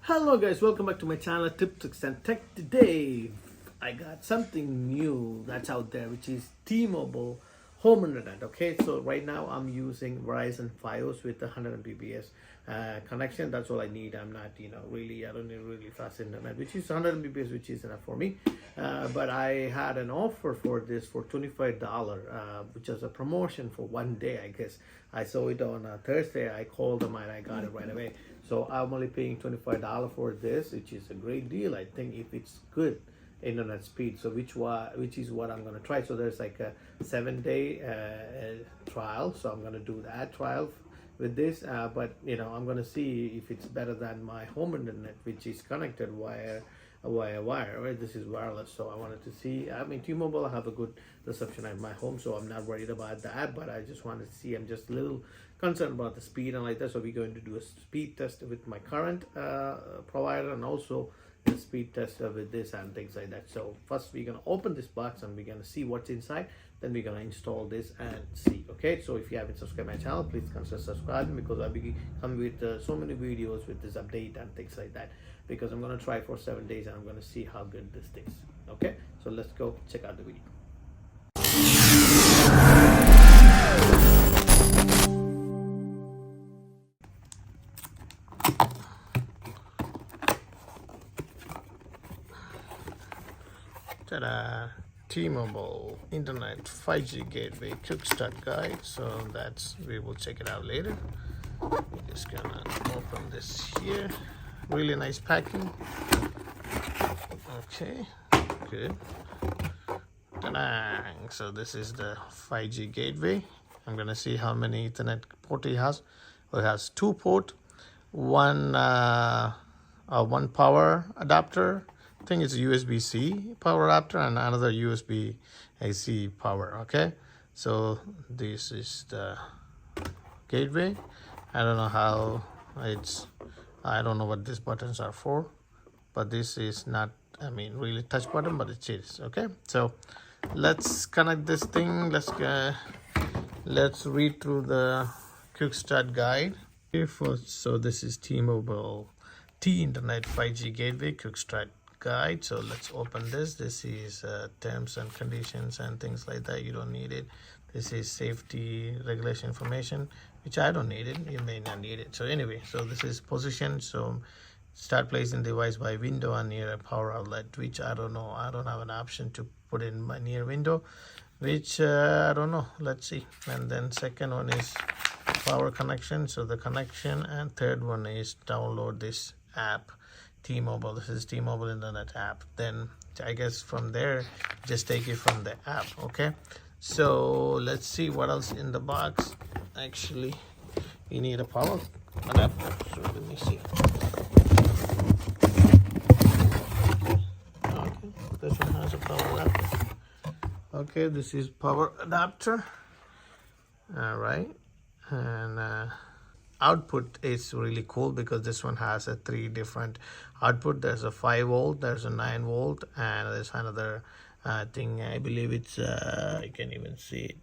Hello guys, welcome back to my channel Tips, Tricks and Tech. Today I got something new that's out there, which is T-Mobile home internet. Okay, so right now I'm using Verizon Fios with 100 Mbps connection. That's all I need. I'm not, I don't need really fast internet, which is 100 Mbps, which is enough for me. But I had an offer for this for $25, which is a promotion for one day, I guess. I saw it on Thursday. I called them and I got it right away. So I'm only paying $25 for this, which is a great deal. I think if it's good internet speed, so which is what I'm gonna try. So there's like a 7-day trial, so I'm gonna do that trial with this. But I'm gonna see if it's better than my home internet, which is connected via wire, right? This is wireless, so I wanted to see. I mean, T-Mobile, I have a good reception at my home, so I'm not worried about that, but I just wanted to see. I'm just a little concerned about the speed and like that, so we're going to do a speed test with my current provider, and also a speed test with this and things like that. So first we're going to open this box and we're going to see what's inside, then we're going to install this and see. Okay, so if you haven't subscribed my channel, please consider subscribing, because I'll be coming with so many videos with this update and things like that, because I'm going to try for 7 days and I'm going to see how good this is. Okay, so let's go check out the video. Ta-da! T-Mobile Internet 5G Gateway Quick Start Guide. So we will check it out later. We're just gonna open this here. Really nice packing. Okay, good. Ta-da! So this is the 5G gateway. I'm gonna see how many Ethernet port it has. Well, it has 2 port, one power adapter. I think it's a USB-C power adapter and another USB-AC power. Okay, so this is the gateway. I don't know how I don't know what these buttons are for, but this is not, really touch button, but it is. Okay, so let's connect this thing. Let's read through the quick start guide. So this is T-Mobile Internet 5G Gateway Quick Start Guide. So let's open this. This is terms and conditions and things like that. You don't need it. This is safety regulation information, which I don't need it. You may not need it. So anyway, so this is position. So start placing device by window and near a power outlet, which I don't know. I don't have an option to put in my near window, which I don't know. Let's see. And then second one is power connection. So the connection, and third one is download this app, T-Mobile. This is T-Mobile Internet app. Then I guess from there, just take it from the app. Okay, so let's see what else in the box. Actually, you need a power adapter. So let me see. Okay, this one has a power adapter. Okay, this is power adapter. All right, and output is really cool, because this one has a 3 different output. There's a 5 volt, there's a 9 volt, and there's another thing. I believe it's you can even see it,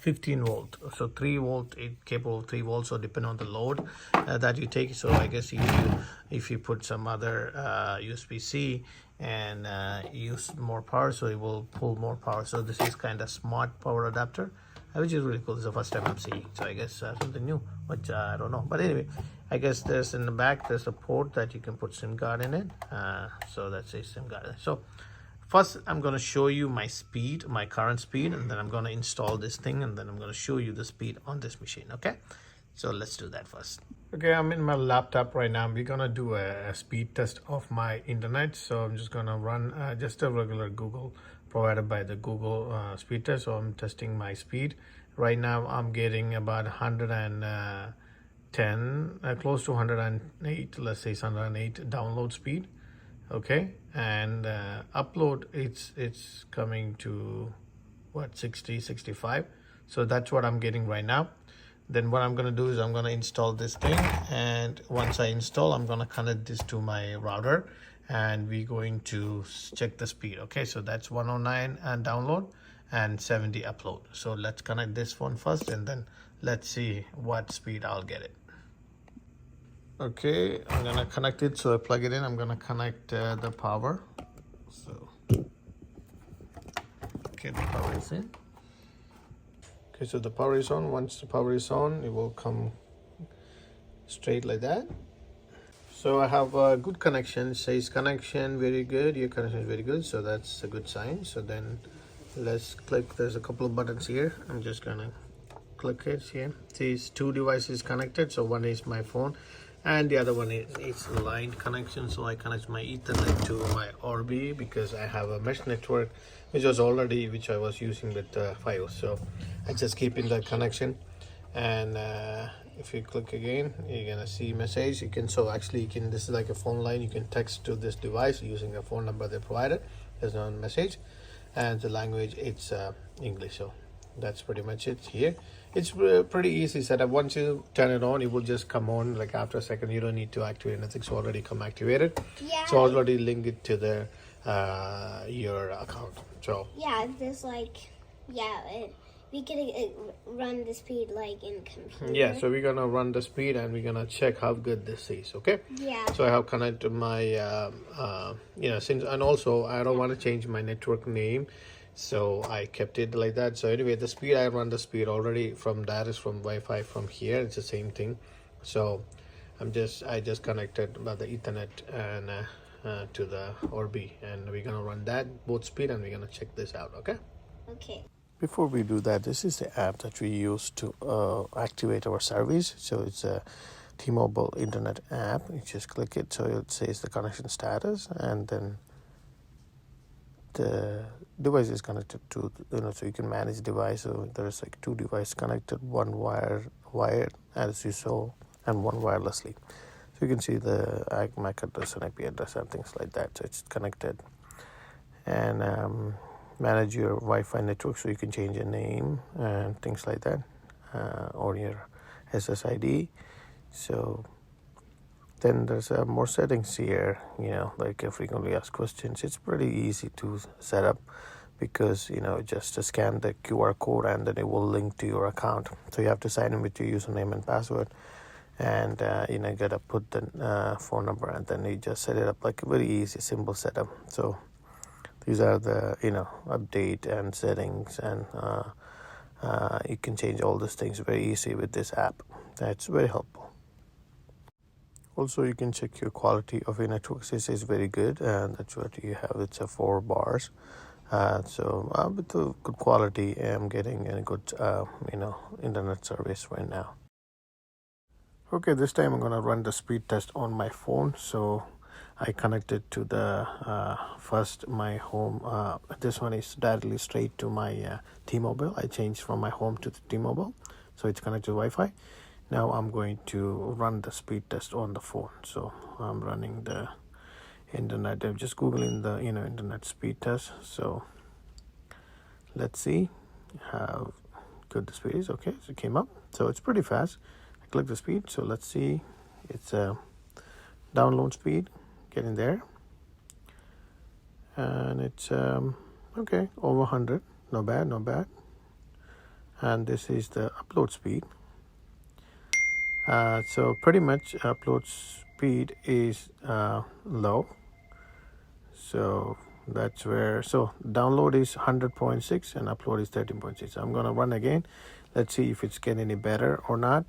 15 volt. So 3 volt, it capable of 3 volts. So depending on the load that you take. So I guess if you put some other USB-C and use more power, so it will pull more power. So this is kind of smart power adapter, which is really cool. This is the first time I'm seeing. So I guess something new, which I don't know. But anyway, I guess there's in the back, there's a port that you can put SIM card in it. So that's a SIM card. So first, I'm going to show you my speed, my current speed, and then I'm going to install this thing, and then I'm going to show you the speed on this machine. Okay, so let's do that first. Okay, I'm in my laptop right now. We're going to do a speed test of my internet. So I'm just going to run just a regular Google provided by the Google speed test. So I'm testing my speed. Right now I'm getting about 110, close to 108, let's say 108 download speed. Okay, and upload, it's coming to what, 60, 65. So that's what I'm getting right now. Then what I'm going to do is I'm going to install this thing, and once I install, I'm going to connect this to my router, and we're going to check the speed. Okay, so that's 109 and download and 70 upload. So let's connect this one first, and then let's see what speed I'll get it. Okay, I'm gonna connect it. So I plug it in. I'm gonna connect the power. So okay, the power is in. Okay, so the power is on. Once the power is on, it will come straight like that. So I have a good connection. It says connection very good. Your connection is very good. So that's a good sign. So then let's click. There's a couple of buttons here. I'm just gonna click it here. These two devices connected. So one is my phone, and the other one is line connection. So I connect my Ethernet to my Orbi because I have a mesh network, which I was using with Fios. So I just keep in the connection, and if you click again, you're gonna see message. You can this is like a phone line. You can text to this device using the phone number they provided. There's no message, and the language it's English. So that's pretty much it here. It's pretty easy setup. Once you turn it on, it will just come on like after a second. You don't need to activate anything. So already come activated. Yeah. So already link it to the your account. So yeah, there's we can run the speed like in computer. yeah, so we're gonna run the speed and we're gonna check how good this is. Okay. Yeah. So I have connected my since, and also I don't want to change my network name, so I kept it like that. So anyway, the speed I run the speed already from that is from Wi-Fi from here. It's the same thing. So I just connected by the Ethernet and to the Orbi, and we're gonna run that both speed and we're gonna check this out. Okay. Okay. Before we do that, this is the app that we use to activate our service. So it's a T-Mobile Internet app. You just click it, so it says the connection status, and then the device is connected to, so you can manage device. So there's like two devices connected, one wired as you saw, and one wirelessly. So you can see the MAC address and IP address and things like that. So it's connected, and manage your Wi-Fi network, so you can change your name and things like that, or your SSID. So then there's more settings here, like frequently asked questions. It's pretty easy to set up because just to scan the QR code and then it will link to your account. So you have to sign in with your username and password, and you gotta put the phone number, and then you just set it up like a very easy, simple setup. So these are the update and settings, and you can change all these things very easy with this app. That's very helpful. Also, you can check your quality of your network. This is very good, and that's what you have. It's a 4 bars. So with the good quality, I'm getting a good internet service right now. Okay, this time I'm gonna run the speed test on my phone. So I connected to the first my home. This one is directly straight to my T-Mobile. I changed from my home to the T-Mobile, so it's connected to Wi-Fi. Now I'm going to run the speed test on the phone. So I'm running the internet. I'm just googling the internet speed test. So let's see how good the speed is. Okay, so it came up. So it's pretty fast. I click the speed. So let's see. It's a download speed. Getting there, and it's okay, over 100. Not bad. And this is the upload speed. So pretty much upload speed is low. So that's where, so download is 100.6 and upload is 13.6. I'm gonna run again. Let's see if it's getting any better or not.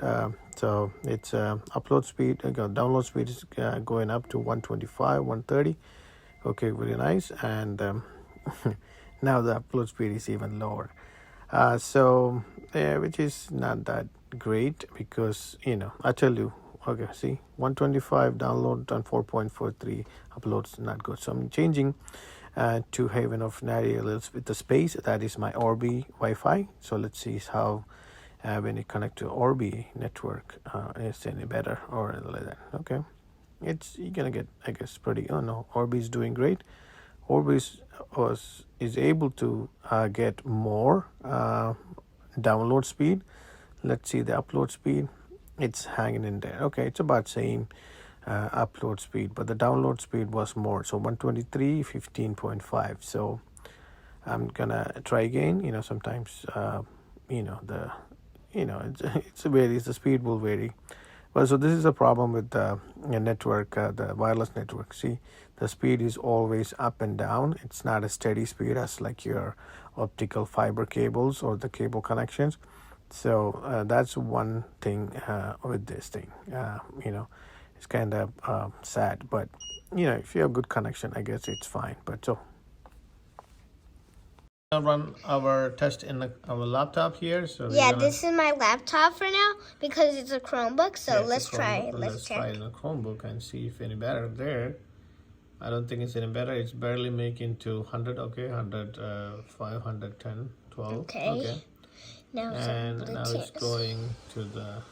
So it's upload speed, download speed is going up to 125, 130. Okay, very nice. And now the upload speed is even lower. Which is not that great because, I tell you, okay, see, 125 download and 4.43 uploads, not good. So I'm changing to Haven of Nari with the space. That is my Orbi Wi-Fi. So let's see how when you connect to Orbi network, it's any better or like that. Okay, you're gonna get, I guess, pretty. Oh no, Orbi is doing great. Orbi is able to get more download speed. Let's see the upload speed. It's hanging in there. Okay, it's about same upload speed, but the download speed was more. So 123, 15.5. So I'm gonna try again. Sometimes it's varies. The speed will vary Well, so this is a problem with the network, the wireless network. See, the speed is always up and down. It's not a steady speed as like your optical fiber cables or the cable connections. So that's one thing with this thing. It's kind of sad, but if you have good connection, I guess it's fine. But so run our test in our laptop here. So yeah, this is my laptop for now because it's a Chromebook. So let's try it. Let's try it in a Chromebook and see if any better there. I don't think it's any better. It's barely making to 100. Okay, 100, 510, 12. Okay. Now it's going to the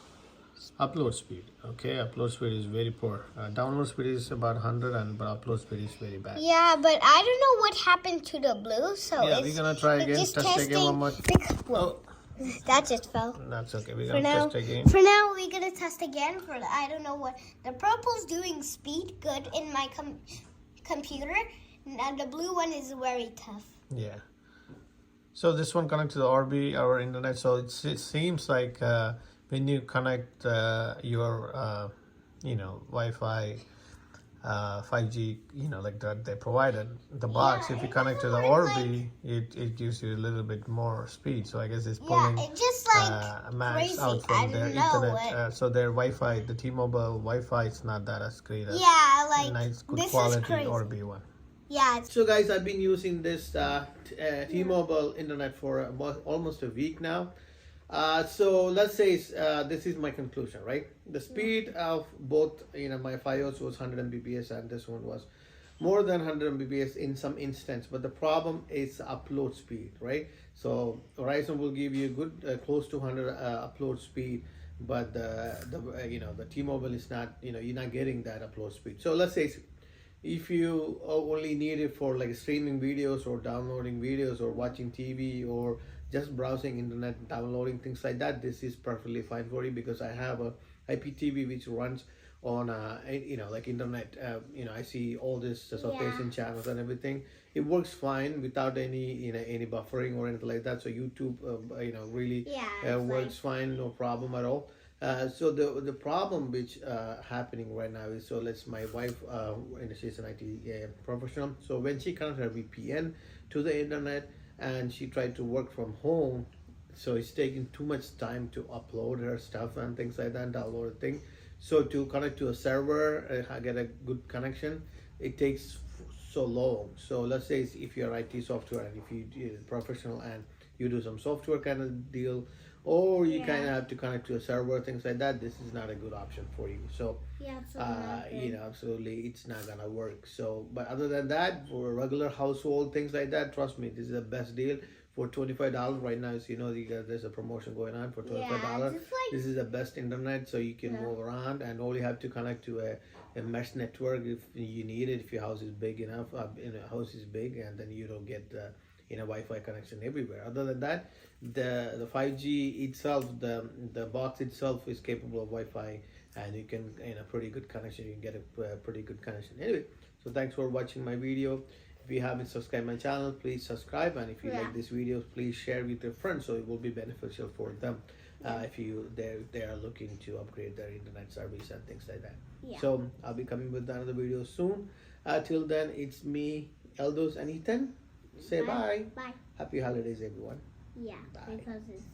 upload speed. Okay, upload speed is very poor. Download speed is about 100, but upload speed is very bad. Yeah, but I don't know what happened to the blue. So yeah, we're gonna try again. Test again one more. Well, that just fell. That's okay. We're gonna test again. For now, we're gonna test again. I don't know what the purple's doing. Speed good in my computer. Now the blue one is very tough. Yeah. So this one connects to the RB, our internet. So it seems like when you connect your Wi-Fi 5G, like that they provided the box. If you connect to the RB, it gives you a little bit more speed. So I guess it's pulling it just max crazy. out from their internet. So their Wi-Fi, the T-Mobile Wi-Fi, is not that as great as nice good this quality is crazy. RB one. Yeah. So guys, I've been using this T-Mobile internet for almost a week now. So let's say this is my conclusion, right? The speed of both, my Fios was 100 Mbps and this one was more than 100 Mbps in some instance. But the problem is upload speed, right? So Verizon will give you good close to 100 upload speed, but the T-Mobile is not, you're not getting that upload speed. So let's say if you only need it for like streaming videos or downloading videos or watching TV or just browsing internet, downloading things like that, this is perfectly fine for you because I have a IPTV which runs on like internet. I see all this patient channels and everything. It works fine without any any buffering or anything like that. So YouTube really works fine, no problem at all. So the problem which happening right now is, so my wife she's an IT professional, so when she connected her VPN to the internet and she tried to work from home, so it's taking too much time to upload her stuff and things like that, download a thing. So to connect to a server, get a good connection, it takes so long. So let's say if you're IT software and if you're professional and you do some software kind of deal, or you kind of have to connect to a server, things like that, this is not a good option for you. So absolutely it's not gonna work. So but other than that, for a regular household things like that, trust me, this is the best deal for $25 right now. As there's a promotion going on for $25. This is the best internet, so you can move around and only have to connect to a mesh network if you need it, if your house is big enough, house is big, and then you don't get Wi-Fi connection everywhere. Other than that, the 5G itself, the box itself is capable of Wi-Fi, and you can pretty good connection. You can get a pretty good connection. Anyway, so thanks for watching my video. If you haven't subscribed my channel, please subscribe, and if you like this video, please share with your friends so it will be beneficial for them if they are looking to upgrade their internet service and things like that. So I'll be coming with another video soon. Till then, it's me, Eldos, and Ethan. Say bye. Bye. Happy holidays, everyone. Yeah, bye. Because it's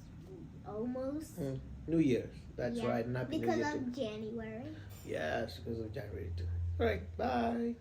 almost New Year's. That's right. And happy New Year because of January. Yes, because of January too. All right. Bye.